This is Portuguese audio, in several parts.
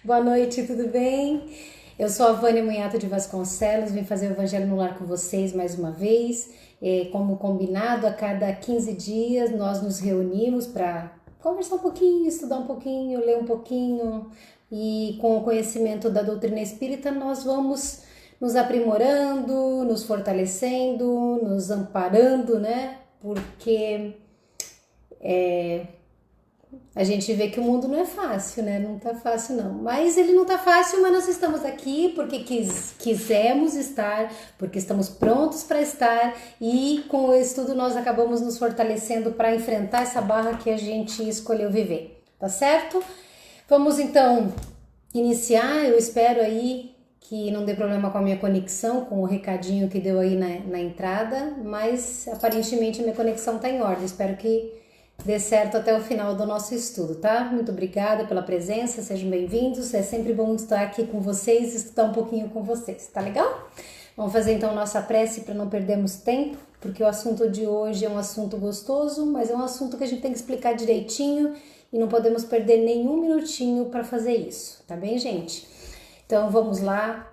Boa noite, tudo bem? Eu sou a Vânia Munhato de Vasconcelos, vim fazer o Evangelho no Lar com vocês mais uma vez. Como combinado, a cada 15 dias nós nos reunimos para conversar um pouquinho, estudar um pouquinho, ler um pouquinho, e com o conhecimento da doutrina espírita nós vamos nos aprimorando, nos fortalecendo, nos amparando, né? Porque a gente vê que o mundo não é fácil, né? Não tá fácil não. Mas ele não tá fácil, mas nós estamos aqui porque quisemos estar, porque estamos prontos para estar, e com o estudo nós acabamos nos fortalecendo para enfrentar essa barra que a gente escolheu viver, tá certo? Vamos então iniciar. Eu espero aí que não dê problema com a minha conexão, com o recadinho que deu aí na entrada, mas aparentemente a minha conexão tá em ordem. Espero que dê certo até o final do nosso estudo, tá? Muito obrigada pela presença, sejam bem-vindos. É sempre bom estar aqui com vocês e estudar um pouquinho com vocês, tá legal? Vamos fazer então nossa prece para não perdermos tempo, porque o assunto de hoje é um assunto gostoso, mas é um assunto que a gente tem que explicar direitinho e não podemos perder nenhum minutinho para fazer isso, tá bem, gente? Então vamos lá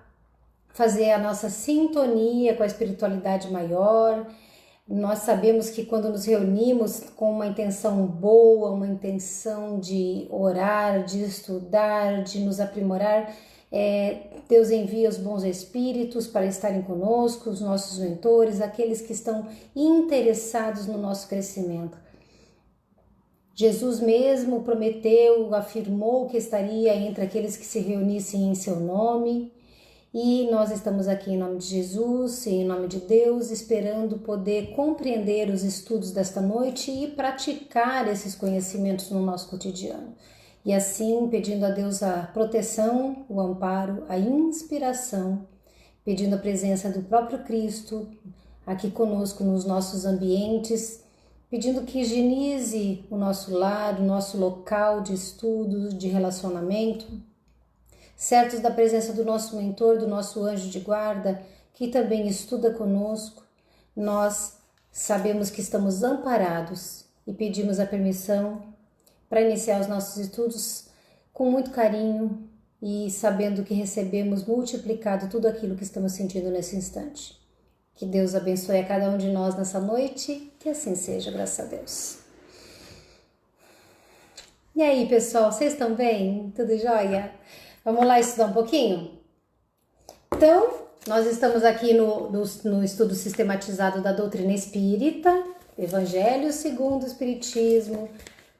fazer a nossa sintonia com a espiritualidade maior. Nós sabemos que quando nos reunimos com uma intenção boa, uma intenção de orar, de estudar, de nos aprimorar, Deus envia os bons espíritos para estarem conosco, os nossos mentores, aqueles que estão interessados no nosso crescimento. Jesus mesmo prometeu, afirmou que estaria entre aqueles que se reunissem em seu nome. E nós estamos aqui em nome de Jesus e em nome de Deus, esperando poder compreender os estudos desta noite e praticar esses conhecimentos no nosso cotidiano. E assim, pedindo a Deus a proteção, o amparo, a inspiração, pedindo a presença do próprio Cristo aqui conosco nos nossos ambientes, pedindo que higienize o nosso lar, o nosso local de estudos, de relacionamento, certos da presença do nosso mentor, do nosso anjo de guarda, que também estuda conosco. Nós sabemos que estamos amparados e pedimos a permissão para iniciar os nossos estudos com muito carinho e sabendo que recebemos multiplicado tudo aquilo que estamos sentindo nesse instante. Que Deus abençoe a cada um de nós nessa noite, que assim seja, graças a Deus. E aí, pessoal, vocês estão bem? Tudo jóia? Vamos lá estudar um pouquinho? Então, nós estamos aqui no estudo sistematizado da doutrina espírita, Evangelho segundo o Espiritismo,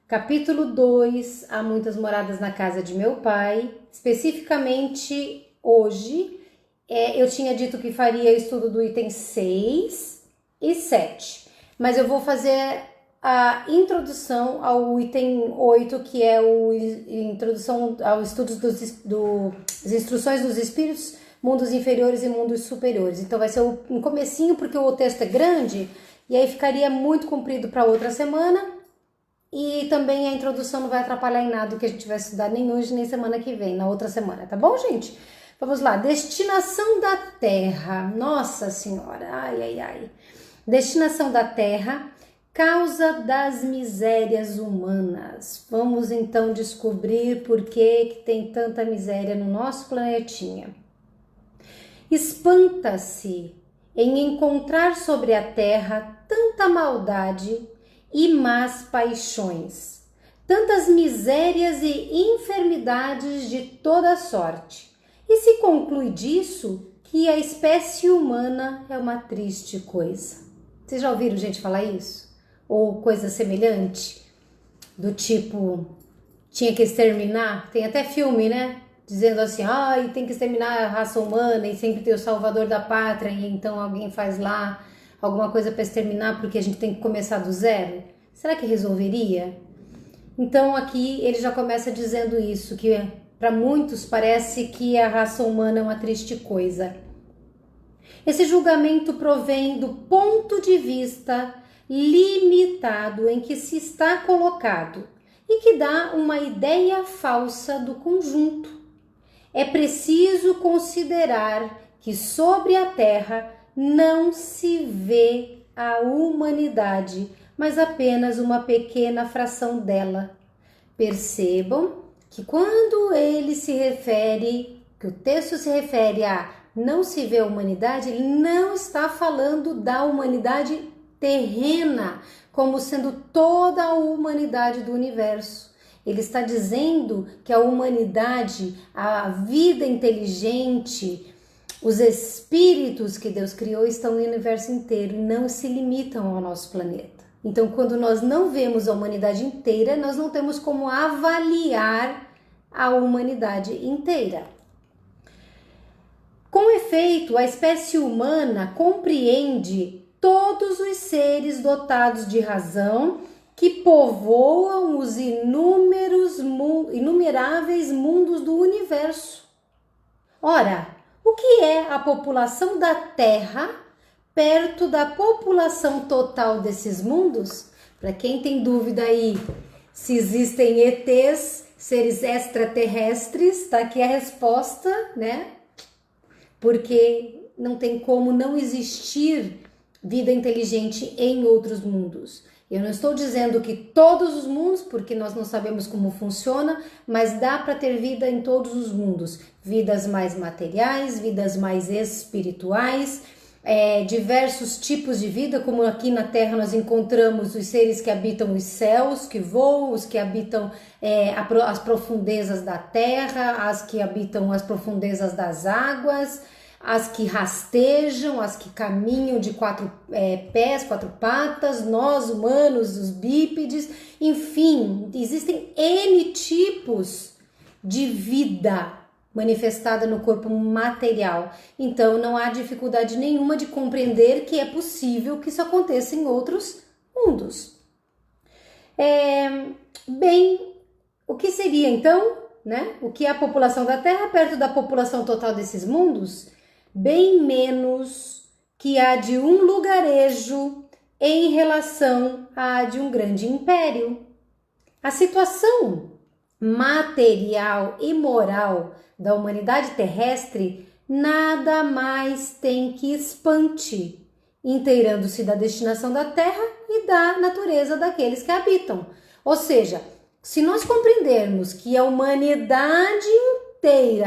capítulo 2, Há muitas moradas na casa de meu pai. Especificamente hoje, eu tinha dito que faria estudo do item 6 e 7, mas eu vou fazer a introdução ao item 8, que é a introdução aos estudos das instruções dos espíritos, mundos inferiores e mundos superiores. Então vai ser um comecinho, porque o texto é grande, e aí ficaria muito comprido para outra semana, e também a introdução não vai atrapalhar em nada o que a gente vai estudar, nem hoje, nem semana que vem, na outra semana, tá bom, gente? Vamos lá, destinação da Terra. Nossa Senhora, ai, ai, ai. Destinação da Terra, causa das misérias humanas. Vamos então descobrir por que tem tanta miséria no nosso planetinha. Espanta-se em encontrar sobre a Terra tanta maldade e más paixões, tantas misérias e enfermidades de toda sorte. E se conclui disso que a espécie humana é uma triste coisa. Vocês já ouviram gente falar isso? Ou coisa semelhante? Do tipo, tinha que exterminar? Tem até filme, né? Dizendo assim, tem que exterminar a raça humana e sempre ter o salvador da pátria, e então alguém faz lá alguma coisa para exterminar porque a gente tem que começar do zero. Será que resolveria? Então aqui ele já começa dizendo isso, que para muitos parece que a raça humana é uma triste coisa. Esse julgamento provém do ponto de vista limitado em que se está colocado e que dá uma ideia falsa do conjunto. É preciso considerar que sobre a Terra não se vê a humanidade, mas apenas uma pequena fração dela. Percebam que quando ele se refere, que o texto se refere a não se vê a humanidade, ele não está falando da humanidade terrena, como sendo toda a humanidade do universo. Ele está dizendo que a humanidade, a vida inteligente, os espíritos que Deus criou estão no universo inteiro e não se limitam ao nosso planeta. Então, quando nós não vemos a humanidade inteira, nós não temos como avaliar a humanidade inteira. Com efeito, a espécie humana compreende todos os seres dotados de razão que povoam os inumeráveis mundos do universo. Ora, o que é a população da Terra perto da população total desses mundos? Para quem tem dúvida aí se existem ETs, seres extraterrestres, tá aqui a resposta, né? Porque não tem como não existir vida inteligente em outros mundos. Eu não estou dizendo que todos os mundos, porque nós não sabemos como funciona, mas dá para ter vida em todos os mundos. Vidas mais materiais, vidas mais espirituais, diversos tipos de vida, como aqui na Terra nós encontramos os seres que habitam os céus, que voam, os que habitam as profundezas da Terra, as que habitam as profundezas das águas, as que rastejam, as que caminham de 4 pés, 4 patas, nós humanos, os bípedes, enfim, existem N tipos de vida manifestada no corpo material. Então não há dificuldade nenhuma de compreender que é possível que isso aconteça em outros mundos. Bem, o que seria então, né? O que é a população da Terra perto da população total desses mundos? Bem menos que a de um lugarejo em relação à de um grande império. A situação material e moral da humanidade terrestre nada mais tem que espante, inteirando-se da destinação da Terra e da natureza daqueles que a habitam. Ou seja, se nós compreendermos que a humanidade inteira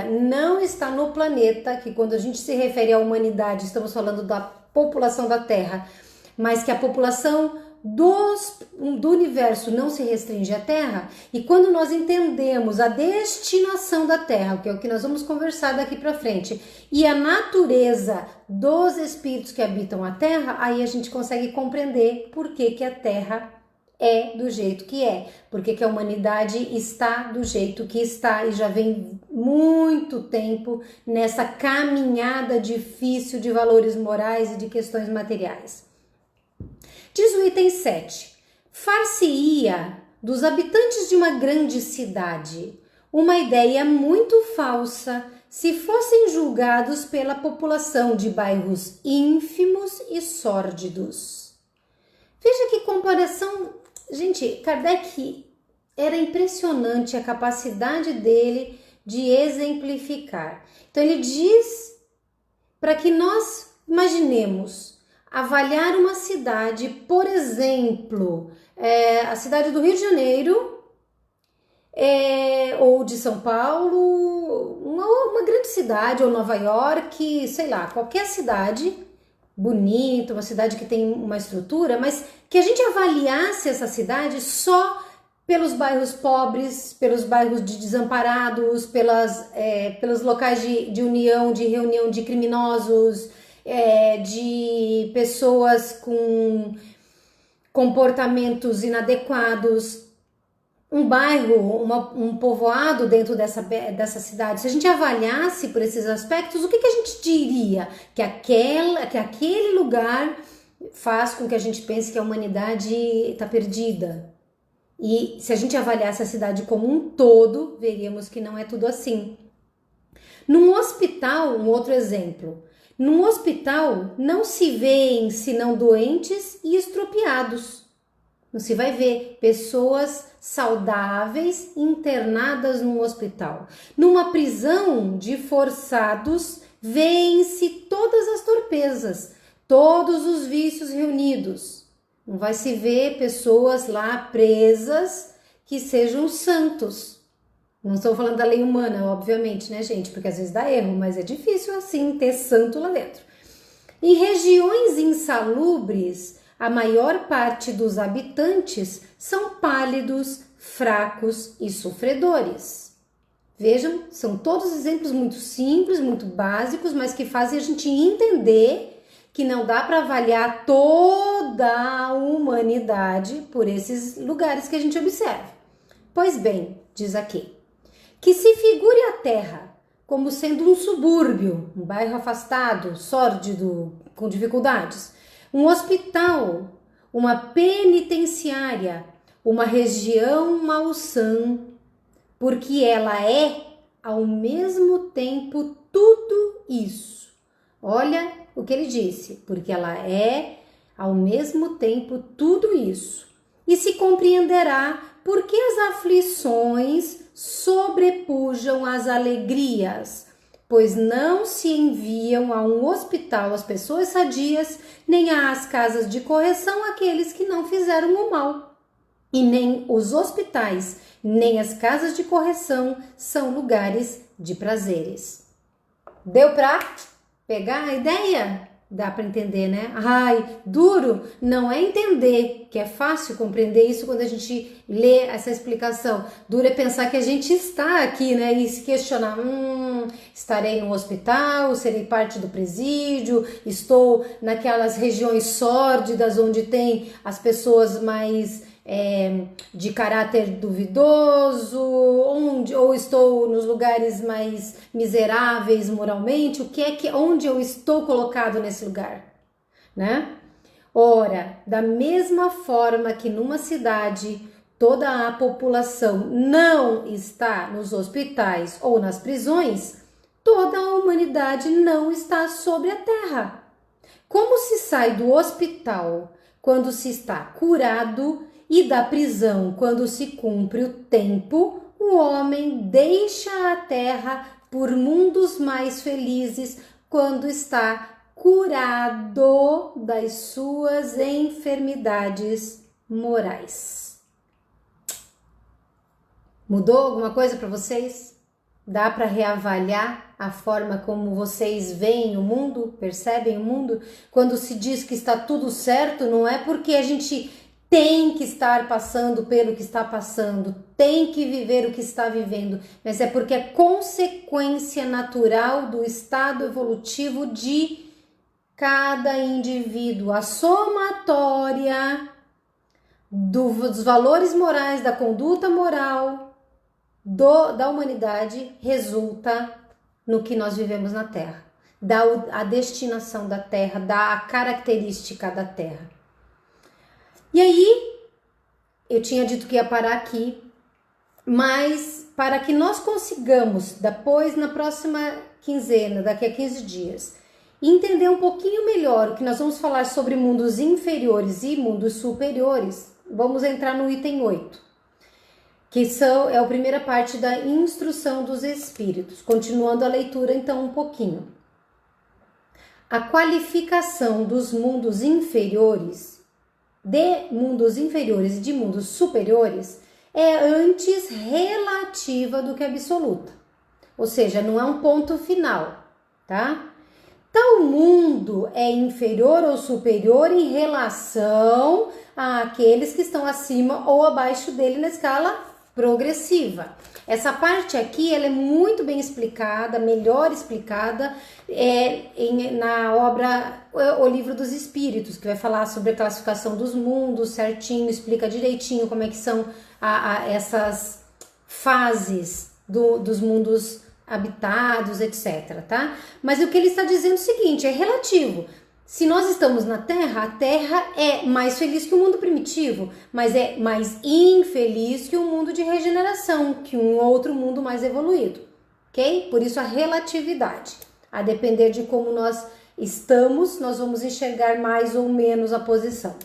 não está no planeta, que quando a gente se refere à humanidade, estamos falando da população da Terra, mas que a população do universo não se restringe à Terra, e quando nós entendemos a destinação da Terra, que é o que nós vamos conversar daqui para frente, e a natureza dos espíritos que habitam a Terra, aí a gente consegue compreender por que a Terra é do jeito que é, porque que a humanidade está do jeito que está e já vem muito tempo nessa caminhada difícil de valores morais e de questões materiais. Diz o item 7, far-se-ia dos habitantes de uma grande cidade uma ideia muito falsa se fossem julgados pela população de bairros ínfimos e sórdidos. Veja que comparação. Gente, Kardec era impressionante a capacidade dele de exemplificar. Então ele diz para que nós imaginemos avaliar uma cidade, por exemplo, a cidade do Rio de Janeiro ou de São Paulo, uma grande cidade, ou Nova York, sei lá, qualquer cidade bonita, uma cidade que tem uma estrutura, mas que a gente avaliasse essa cidade só pelos bairros pobres, pelos bairros de desamparados, pelos locais de união, de reunião de criminosos, de pessoas com comportamentos inadequados, um bairro, um povoado dentro dessa cidade. Se a gente avaliasse por esses aspectos, o que a gente diria? Que aquele lugar faz com que a gente pense que a humanidade está perdida. E se a gente avaliasse a cidade como um todo, veríamos que não é tudo assim. Num hospital, um outro exemplo. Num hospital não se vêem senão doentes e estropiados. Não se vai ver pessoas saudáveis internadas num hospital. Numa prisão de forçados, vêem-se todas as torpezas, todos os vícios reunidos. Não vai se ver pessoas lá presas que sejam santos. Não estou falando da lei humana, obviamente, né, gente? Porque às vezes dá erro, mas é difícil assim ter santo lá dentro. Em regiões insalubres, a maior parte dos habitantes são pálidos, fracos e sofredores. Vejam, são todos exemplos muito simples, muito básicos, mas que fazem a gente entender que não dá para avaliar toda a humanidade por esses lugares que a gente observa. Pois bem, diz aqui, que se figure a Terra como sendo um subúrbio, um bairro afastado, sórdido, com dificuldades, um hospital, uma penitenciária, uma região malsã, porque ela é, ao mesmo tempo, tudo isso. Olha o que ele disse, porque ela é, ao mesmo tempo, tudo isso. E se compreenderá por que as aflições sobrepujam as alegrias, pois não se enviam a um hospital as pessoas sadias, nem às casas de correção aqueles que não fizeram o mal. E nem os hospitais, nem as casas de correção são lugares de prazeres. Deu pra pegar a ideia? Dá para entender, né? Ai, duro não é entender, que é fácil compreender isso quando a gente lê essa explicação. Duro é pensar que a gente está aqui, né? E se questionar, estarei no hospital, serei parte do presídio, estou naquelas regiões sórdidas onde tem as pessoas mais de caráter duvidoso, ou estou nos lugares mais miseráveis moralmente, onde eu estou colocado nesse lugar, né? Ora, da mesma forma que numa cidade toda a população não está nos hospitais ou nas prisões, toda a humanidade não está sobre a terra. Como se sai do hospital quando se está curado e da prisão quando se cumpre o tempo, o homem deixa a terra por mundos mais felizes quando está curado das suas enfermidades morais. Mudou alguma coisa para vocês? Dá para reavaliar a forma como vocês veem o mundo, percebem o mundo? Quando se diz que está tudo certo, não é porque a gente tem que estar passando pelo que está passando, tem que viver o que está vivendo, mas é porque é consequência natural do estado evolutivo de cada indivíduo. A somatória dos valores morais, da conduta moral da humanidade resulta no que nós vivemos na Terra, dá a destinação da Terra, dá a característica da Terra. E aí, eu tinha dito que ia parar aqui, mas para que nós consigamos, depois na próxima quinzena, daqui a 15 dias, entender um pouquinho melhor o que nós vamos falar sobre mundos inferiores e mundos superiores, vamos entrar no item 8, que é a primeira parte da instrução dos espíritos. Continuando a leitura então um pouquinho. A qualificação dos mundos inferiores, de mundos inferiores e de mundos superiores, é antes relativa do que absoluta. Ou seja, não é um ponto final, tá? Tal mundo é inferior ou superior em relação àqueles que estão acima ou abaixo dele na escala progressiva. Essa parte aqui ela é muito bem explicada, melhor explicada na obra O Livro dos Espíritos, que vai falar sobre a classificação dos mundos certinho, explica direitinho como é que são essas fases dos mundos habitados, etc, tá? Mas o que ele está dizendo é o seguinte, é relativo. Se nós estamos na Terra, a Terra é mais feliz que o mundo primitivo, mas é mais infeliz que o mundo de regeneração, que um outro mundo mais evoluído, ok? Por isso a relatividade. A depender de como nós estamos, nós vamos enxergar mais ou menos a posição.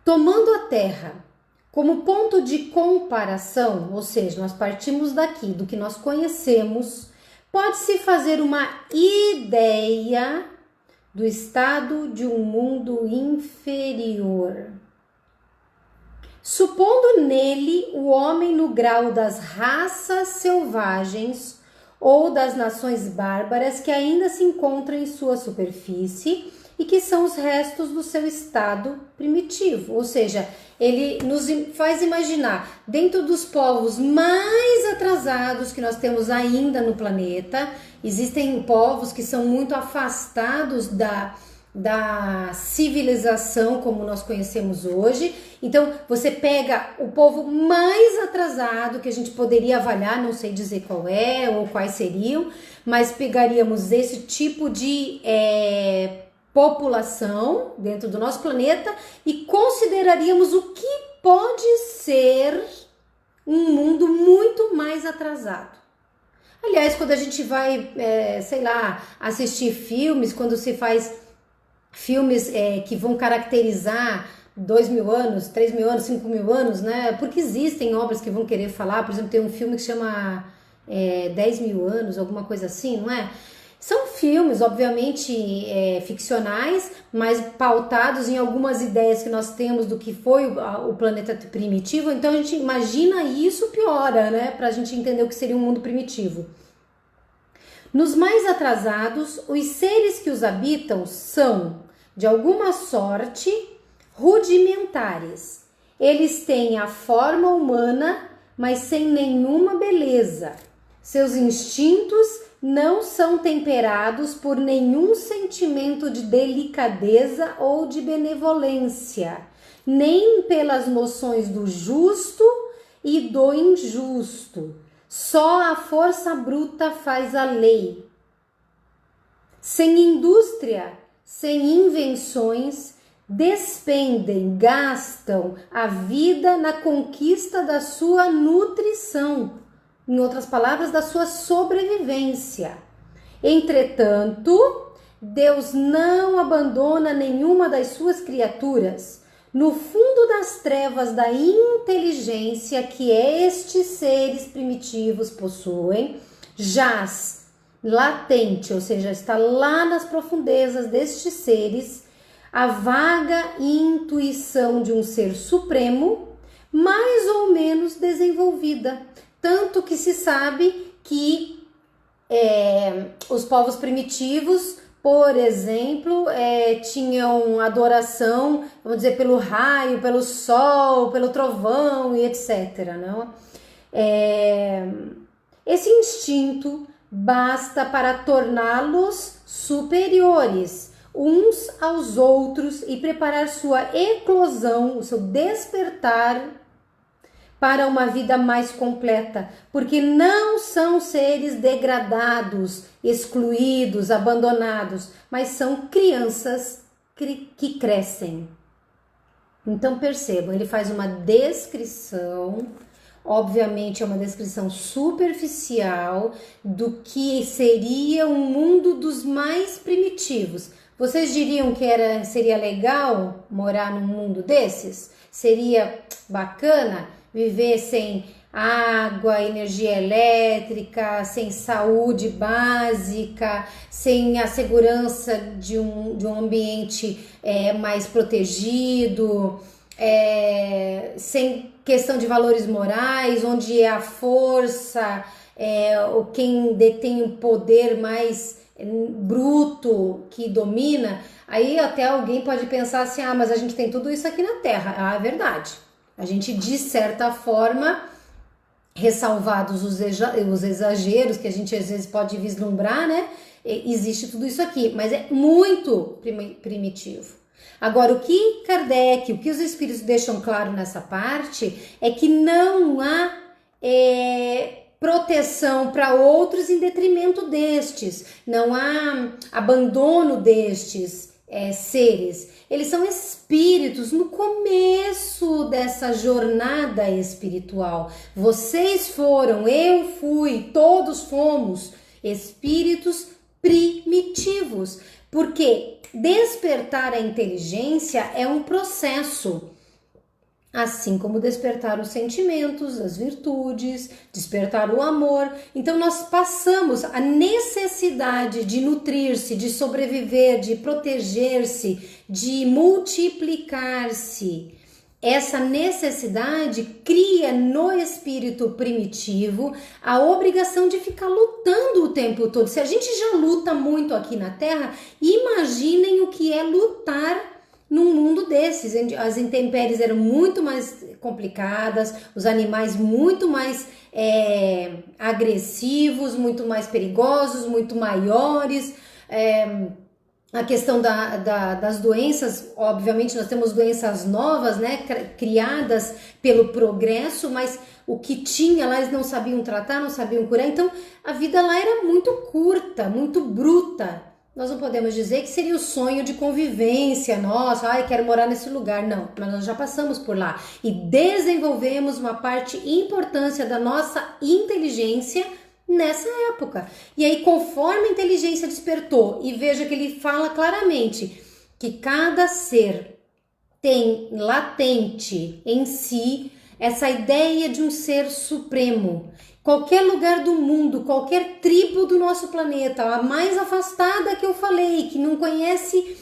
Tomando a Terra como ponto de comparação, ou seja, nós partimos daqui, do que nós conhecemos, pode-se fazer uma ideia do estado de um mundo inferior. Supondo nele o homem no grau das raças selvagens ou das nações bárbaras que ainda se encontram em sua superfície e que são os restos do seu estado primitivo. Ou seja, ele nos faz imaginar, dentro dos povos mais atrasados que nós temos ainda no planeta, existem povos que são muito afastados da civilização como nós conhecemos hoje. Então você pega o povo mais atrasado que a gente poderia avaliar, não sei dizer qual é ou quais seriam, mas pegaríamos esse tipo de população dentro do nosso planeta e consideraríamos o que pode ser um mundo muito mais atrasado. Aliás, quando a gente vai, sei lá, assistir filmes, quando se faz filmes que vão caracterizar 2.000 anos, 3.000 anos, 5.000 anos, né? Porque existem obras que vão querer falar, por exemplo, tem um filme que chama 10.000 anos, alguma coisa assim, não é? São filmes, obviamente, ficcionais, mas pautados em algumas ideias que nós temos do que foi o planeta primitivo. Então a gente imagina isso, piora, né? Pra gente entender o que seria um mundo primitivo. Nos mais atrasados, os seres que os habitam são, de alguma sorte, rudimentares. Eles têm a forma humana, mas sem nenhuma beleza. Seus instintos não são temperados por nenhum sentimento de delicadeza ou de benevolência, nem pelas noções do justo e do injusto. Só a força bruta faz a lei. Sem indústria, sem invenções, despendem, gastam a vida na conquista da sua nutrição, em outras palavras, da sua sobrevivência. Entretanto, Deus não abandona nenhuma das suas criaturas. No fundo das trevas da inteligência que estes seres primitivos possuem, jaz latente, ou seja, está lá nas profundezas destes seres, a vaga intuição de um ser supremo, mais ou menos desenvolvida. Tanto que se sabe que os povos primitivos, por exemplo, tinham adoração, vamos dizer, pelo raio, pelo sol, pelo trovão e etc. Não? Esse instinto basta para torná-los superiores uns aos outros e preparar sua eclosão, o seu despertar para uma vida mais completa, porque não são seres degradados, excluídos, abandonados, mas são crianças que crescem. Então percebam, ele faz uma descrição, obviamente é uma descrição superficial do que seria um mundo dos mais primitivos. Vocês diriam que seria legal morar num mundo desses? Seria bacana viver sem água, energia elétrica, sem saúde básica, sem a segurança de um ambiente mais protegido, sem questão de valores morais, onde é a força, quem detém o poder mais bruto que domina. Aí até alguém pode pensar assim, mas a gente tem tudo isso aqui na Terra. É verdade. A gente, de certa forma, ressalvados os exageros que a gente às vezes pode vislumbrar, né? Existe tudo isso aqui, mas é muito primitivo. Agora, o que os espíritos deixam claro nessa parte é que não há proteção para outros em detrimento destes, não há abandono destes seres. Eles são espíritos no começo dessa jornada espiritual. Vocês foram, eu fui, todos fomos espíritos primitivos, porque despertar a inteligência é um processo, assim como despertar os sentimentos, as virtudes, despertar o amor. Então nós passamos a necessidade de nutrir-se, de sobreviver, de proteger-se, de multiplicar-se. essa necessidade cria no espírito primitivo a obrigação de ficar lutando o tempo todo. Se a gente já luta muito aqui na Terra, imaginem o que é lutar num mundo desses. As intempéries eram muito mais complicadas, os animais muito mais agressivos, muito mais perigosos, muito maiores. A questão das doenças, obviamente nós temos doenças novas, né, criadas pelo progresso, mas o que tinha lá eles não sabiam tratar, não sabiam curar, então a vida lá era muito curta, muito bruta. Nós não podemos dizer que seria o sonho de convivência, nossa, ai, quero morar nesse lugar, não, mas nós já passamos por lá e desenvolvemos uma parte importante da nossa inteligência nessa época. E aí, conforme a inteligência despertou, e veja que ele fala claramente que cada ser tem latente em si essa ideia de um ser supremo. Qualquer lugar do mundo, qualquer tribo do nosso planeta, a mais afastada que eu falei, que não conhece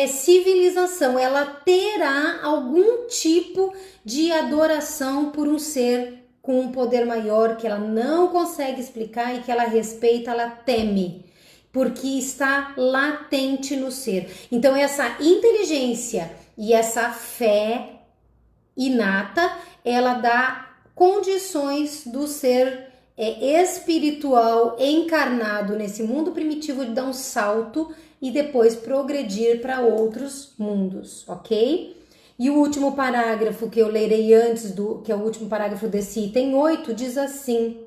civilização, ela terá algum tipo de adoração por um ser com um poder maior que ela não consegue explicar e que ela respeita, ela teme, porque está latente no ser. Então essa inteligência e essa fé inata, ela dá condições do ser espiritual encarnado nesse mundo primitivo de dar um salto e depois progredir para outros mundos, ok? E o último parágrafo que eu lerei antes, que é o último parágrafo desse item 8, diz assim: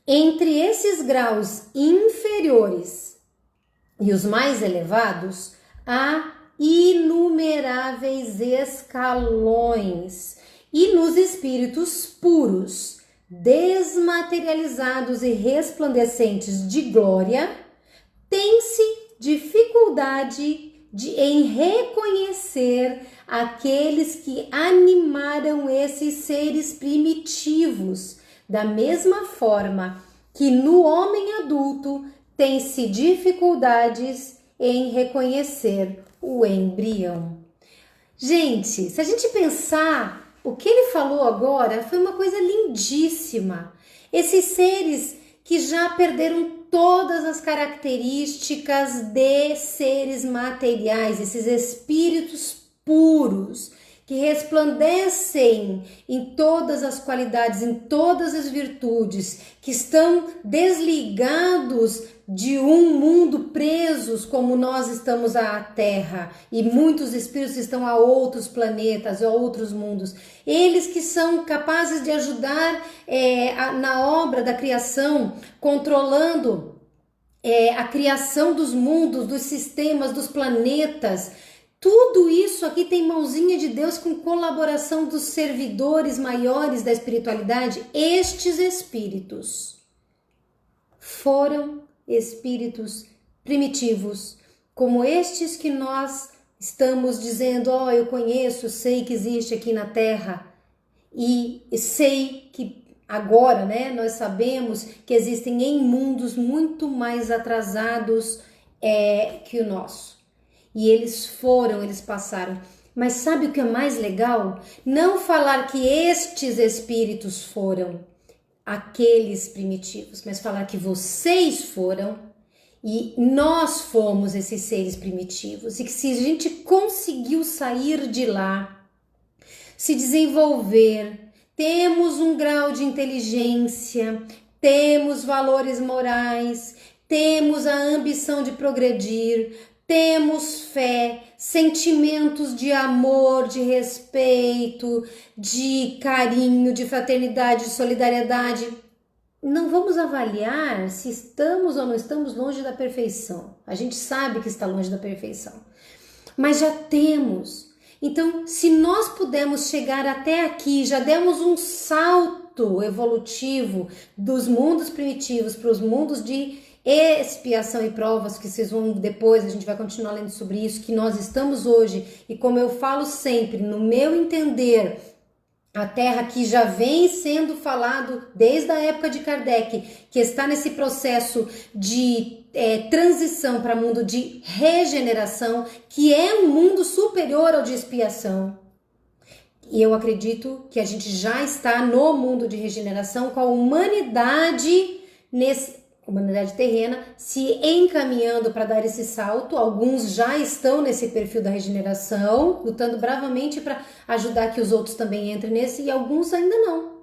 entre esses graus inferiores e os mais elevados, há inumeráveis escalões, e nos espíritos puros, desmaterializados e resplandecentes de glória, tem-se dificuldade em reconhecer aqueles que animaram esses seres primitivos, da mesma forma que no homem adulto tem-se dificuldades em reconhecer o embrião. Gente, se a gente pensar, o que ele falou agora foi uma coisa lindíssima. Esses seres que já perderam todas as características de seres materiais, esses espíritos puros, que resplandecem em todas as qualidades, em todas as virtudes, que estão desligados de um mundo presos como nós estamos à Terra, e muitos espíritos estão a outros planetas, a outros mundos. Eles que são capazes de ajudar na obra da criação, controlando a criação dos mundos, dos sistemas, dos planetas. Tudo isso aqui tem mãozinha de Deus com colaboração dos servidores maiores da espiritualidade. Estes espíritos foram espíritos primitivos, como estes que nós estamos dizendo, eu conheço, sei que existe aqui na Terra, e sei que agora, né, nós sabemos que existem em mundos muito mais atrasados que o nosso. E eles passaram. Mas sabe o que é mais legal? Não falar que estes espíritos foram aqueles primitivos, mas falar que vocês foram e nós fomos esses seres primitivos. E que se a gente conseguiu sair de lá, se desenvolver, temos um grau de inteligência, temos valores morais, temos a ambição de progredir, temos fé, sentimentos de amor, de respeito, de carinho, de fraternidade, de solidariedade. Não vamos avaliar se estamos ou não estamos longe da perfeição. A gente sabe que está longe da perfeição, mas já temos. Então, se nós pudermos chegar até aqui, já demos um salto evolutivo dos mundos primitivos para os mundos de expiação e provas, que vocês vão depois, a gente vai continuar lendo sobre isso, que nós estamos hoje, e como eu falo sempre, no meu entender, a Terra que já vem sendo falado desde a época de Kardec, que está nesse processo de transição para mundo de regeneração, que é um mundo superior ao de expiação. E eu acredito que a gente já está no mundo de regeneração com a humanidade humanidade terrena se encaminhando para dar esse salto. Alguns já estão nesse perfil da regeneração, lutando bravamente para ajudar que os outros também entrem nesse, e alguns ainda não.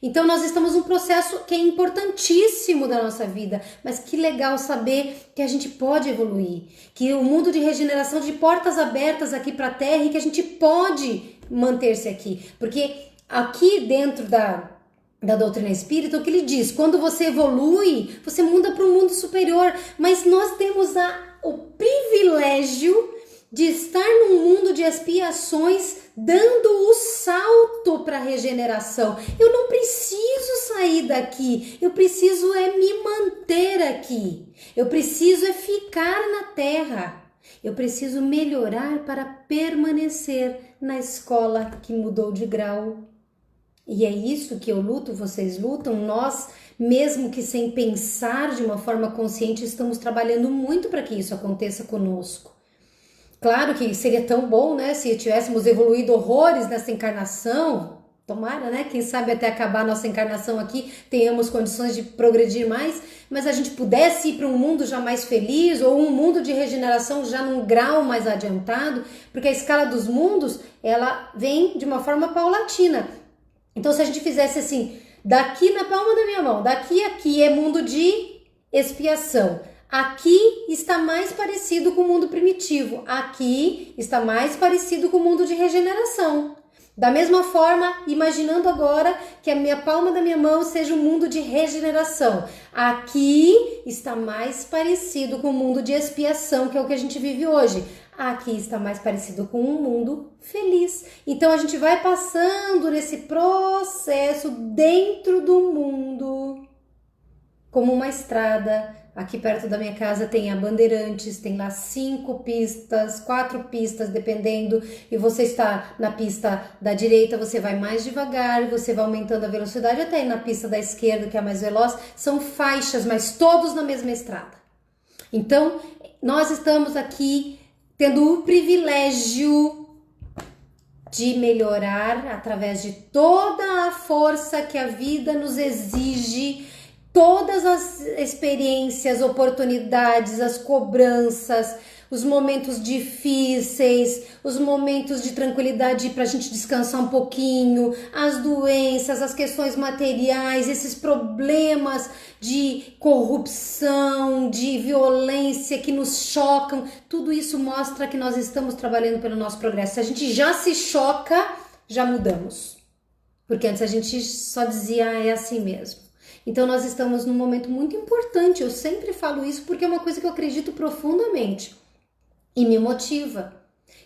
Então nós estamos num processo que é importantíssimo da nossa vida, mas que legal saber que a gente pode evoluir, que o mundo de regeneração de portas abertas aqui para a Terra e que a gente pode manter-se aqui, porque aqui dentro da doutrina espírita, o que ele diz, quando você evolui, você muda para um mundo superior, mas nós temos o privilégio de estar num mundo de expiações, dando o salto para a regeneração. Eu não preciso sair daqui, eu preciso me manter aqui, eu preciso ficar na Terra, eu preciso melhorar para permanecer na escola que mudou de grau. E é isso que eu luto, vocês lutam, nós, mesmo que sem pensar de uma forma consciente, estamos trabalhando muito para que isso aconteça conosco. Claro que seria tão bom, né, se tivéssemos evoluído horrores nessa encarnação, tomara, né, quem sabe até acabar a nossa encarnação aqui, tenhamos condições de progredir mais, mas a gente pudesse ir para um mundo já mais feliz, ou um mundo de regeneração já num grau mais adiantado, porque a escala dos mundos, ela vem de uma forma paulatina. Então, se a gente fizesse assim, daqui na palma da minha mão, daqui a aqui é mundo de expiação. Aqui está mais parecido com o mundo primitivo. Aqui está mais parecido com o mundo de regeneração. Da mesma forma, imaginando agora que a minha palma da minha mão seja um mundo de regeneração. Aqui está mais parecido com o mundo de expiação, que é o que a gente vive hoje. Aqui está mais parecido com um mundo feliz. Então a gente vai passando nesse processo dentro do mundo como uma estrada. Aqui perto da minha casa tem a Bandeirantes, tem lá 5 pistas, 4 pistas, dependendo, e você está na pista da direita, você vai mais devagar, você vai aumentando a velocidade até ir na pista da esquerda, que é a mais veloz. São faixas, mas todos na mesma estrada. Então, nós estamos aqui tendo o privilégio de melhorar através de toda a força que a vida nos exige, todas as experiências, oportunidades, as cobranças, os momentos difíceis, os momentos de tranquilidade para a gente descansar um pouquinho, as doenças, as questões materiais, esses problemas de corrupção, de violência que nos chocam, tudo isso mostra que nós estamos trabalhando pelo nosso progresso. Se a gente já se choca, já mudamos. Porque antes a gente só dizia, é assim mesmo. Então nós estamos num momento muito importante, eu sempre falo isso porque é uma coisa que eu acredito profundamente e me motiva.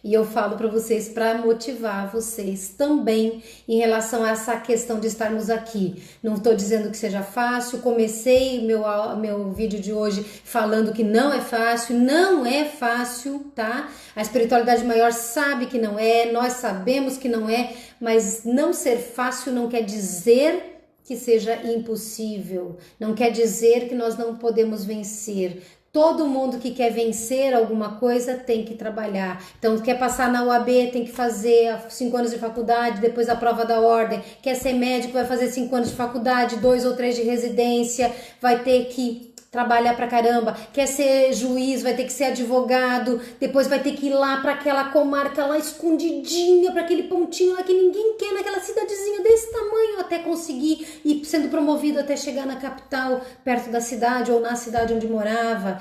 E eu falo para vocês para motivar vocês também em relação a essa questão de estarmos aqui. Não estou dizendo que seja fácil, comecei meu vídeo de hoje falando que não é fácil, tá? A espiritualidade maior sabe que não é, nós sabemos que não é, mas não ser fácil não quer dizer que seja impossível, não quer dizer que nós não podemos vencer. Todo mundo que quer vencer alguma coisa tem que trabalhar. Então, quer passar na UAB, tem que fazer 5 anos de faculdade, depois a prova da ordem. Quer ser médico, vai fazer 5 anos de faculdade, 2 ou 3 de residência, vai ter que trabalhar pra caramba. Quer ser juiz, vai ter que ser advogado, depois vai ter que ir lá pra aquela comarca lá escondidinha, pra aquele pontinho lá que ninguém quer, naquela cidadezinha desse tamanho, até conseguir ir sendo promovido até chegar na capital, perto da cidade ou na cidade onde morava.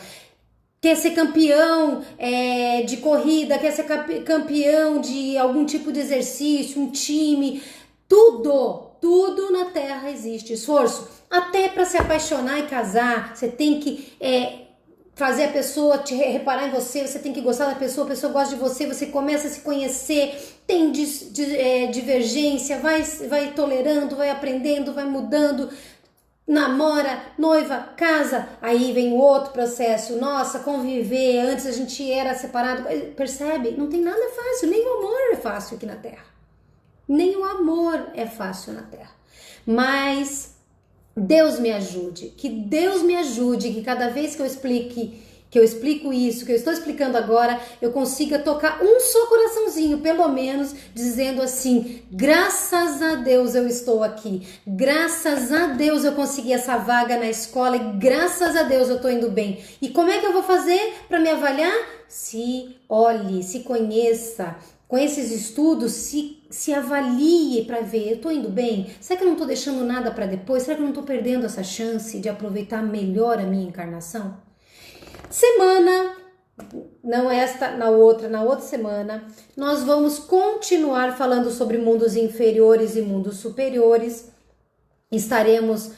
Quer ser campeão de corrida, quer ser campeão de algum tipo de exercício, um time, tudo na Terra existe esforço. Até para se apaixonar e casar, você tem que fazer a pessoa te reparar em você, você tem que gostar da pessoa, a pessoa gosta de você, você começa a se conhecer, tem divergência, vai tolerando, vai aprendendo, vai mudando, namora, noiva, casa, aí vem o outro processo, nossa, conviver, antes a gente era separado, percebe? Não tem nada fácil, nem o amor é fácil aqui na Terra. Nem o amor é fácil na Terra. Mas Deus me ajude, que cada vez que eu explico isso, que eu estou explicando agora, eu consiga tocar um só coraçãozinho, pelo menos, dizendo assim: graças a Deus eu estou aqui, graças a Deus eu consegui essa vaga na escola e graças a Deus eu estou indo bem. E como é que eu vou fazer para me avaliar? Se olhe, se conheça. Com esses estudos, se avalie para ver, eu tô indo bem? Será que eu não tô deixando nada para depois? Será que eu não tô perdendo essa chance de aproveitar melhor a minha encarnação? Semana, não esta, na outra semana, nós vamos continuar falando sobre mundos inferiores e mundos superiores. Estaremos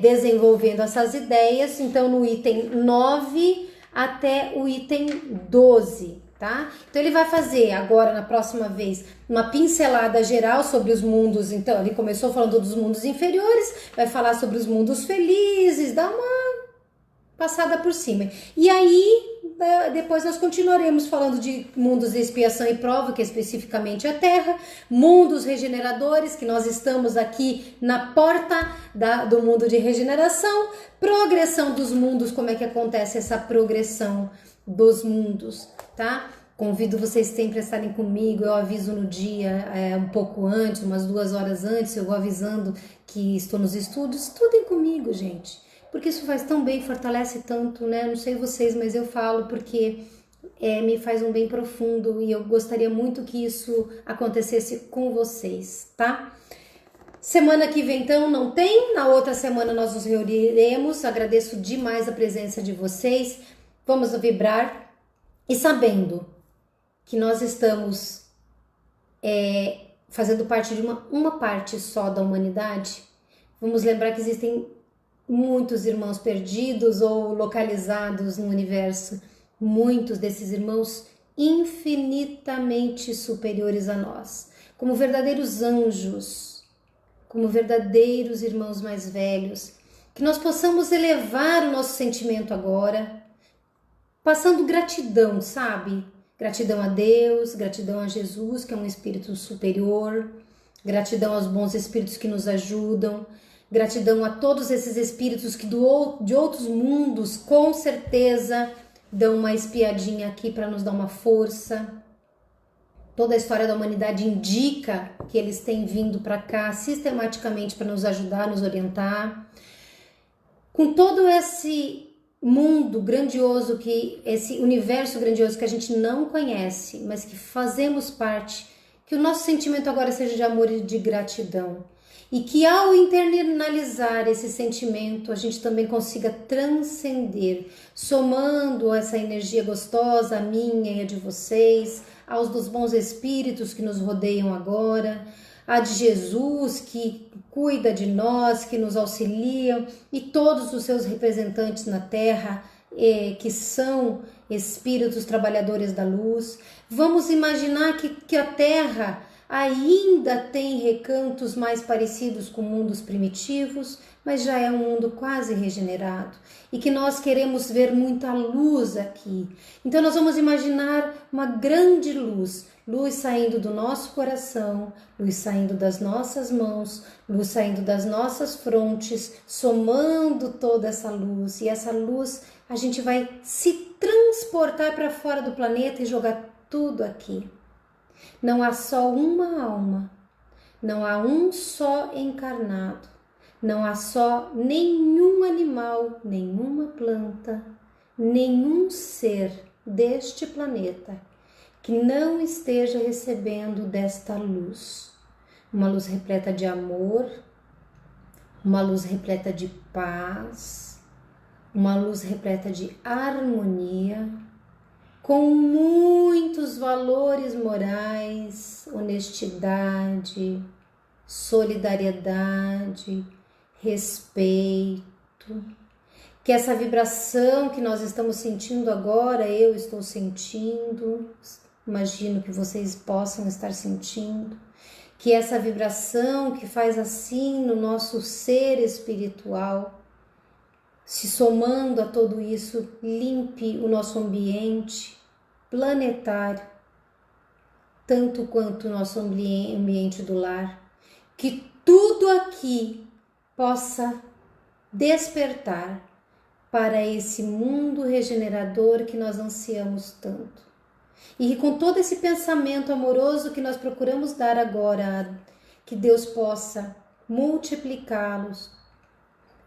desenvolvendo essas ideias, então no item 9 até o item 12. Tá? Então ele vai fazer agora, na próxima vez, uma pincelada geral sobre os mundos. Então ele começou falando dos mundos inferiores, vai falar sobre os mundos felizes, dá uma passada por cima. E aí depois nós continuaremos falando de mundos de expiação e prova, que é especificamente a Terra, mundos regeneradores, que nós estamos aqui na porta do mundo de regeneração, progressão dos mundos, como é que acontece essa progressão dos mundos, tá? Convido vocês sempre a estarem comigo, eu aviso no dia, um pouco antes, umas 2 horas antes, eu vou avisando que estou nos estudos. Estudem comigo, gente, porque isso faz tão bem, fortalece tanto, né? Não sei vocês, mas eu falo porque me faz um bem profundo e eu gostaria muito que isso acontecesse com vocês, tá? Semana que vem, então, não tem. Na outra semana nós nos reuniremos. Agradeço demais a presença de vocês. Vamos vibrar e sabendo que nós estamos fazendo parte de uma parte só da humanidade, vamos lembrar que existem muitos irmãos perdidos ou localizados no universo, muitos desses irmãos infinitamente superiores a nós, como verdadeiros anjos, como verdadeiros irmãos mais velhos, que nós possamos elevar o nosso sentimento agora, passando gratidão, sabe? Gratidão a Deus, gratidão a Jesus, que é um espírito superior, gratidão aos bons espíritos que nos ajudam, gratidão a todos esses espíritos que de outros mundos, com certeza, dão uma espiadinha aqui para nos dar uma força. Toda a história da humanidade indica que eles têm vindo para cá sistematicamente para nos ajudar, nos orientar. Com todo esse mundo grandioso, esse universo grandioso que a gente não conhece, mas que fazemos parte, que o nosso sentimento agora seja de amor e de gratidão. E que ao internalizar esse sentimento, a gente também consiga transcender, somando essa energia gostosa, a minha e a de vocês, aos dos bons espíritos que nos rodeiam agora, a de Jesus que cuida de nós, que nos auxiliam, e todos os seus representantes na Terra, que são espíritos trabalhadores da luz. Vamos imaginar que a Terra ainda tem recantos mais parecidos com mundos primitivos, mas já é um mundo quase regenerado e que nós queremos ver muita luz aqui. Então nós vamos imaginar uma grande luz, luz saindo do nosso coração, luz saindo das nossas mãos, luz saindo das nossas frontes, somando toda essa luz, e essa luz a gente vai se transportar para fora do planeta e jogar tudo aqui. Não há só uma alma, não há um só encarnado, não há só nenhum animal, nenhuma planta, nenhum ser deste planeta que não esteja recebendo desta luz. Uma luz repleta de amor, uma luz repleta de paz, uma luz repleta de harmonia, com muitos valores morais, honestidade, solidariedade, respeito. Que essa vibração que nós estamos sentindo agora, eu estou sentindo, imagino que vocês possam estar sentindo, que essa vibração que faz assim no nosso ser espiritual, se somando a tudo isso, limpe o nosso ambiente planetário, tanto quanto o nosso ambiente do lar, que tudo aqui possa despertar para esse mundo regenerador que nós ansiamos tanto. E que com todo esse pensamento amoroso que nós procuramos dar agora, que Deus possa multiplicá-los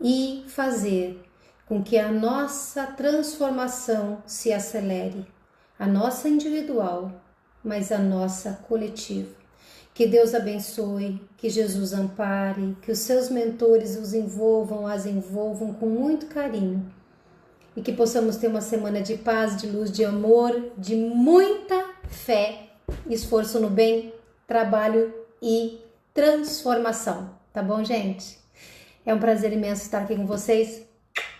e fazer com que a nossa transformação se acelere, a nossa individual, mas a nossa coletiva. Que Deus abençoe, que Jesus ampare, que os seus mentores os envolvam, as envolvam com muito carinho e que possamos ter uma semana de paz, de luz, de amor, de muita fé, esforço no bem, trabalho e transformação. Tá bom, gente? É um prazer imenso estar aqui com vocês.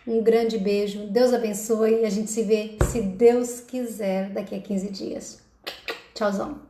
Um grande beijo. Deus abençoe e a gente se vê, se Deus quiser, daqui a 15 dias. Tchauzão.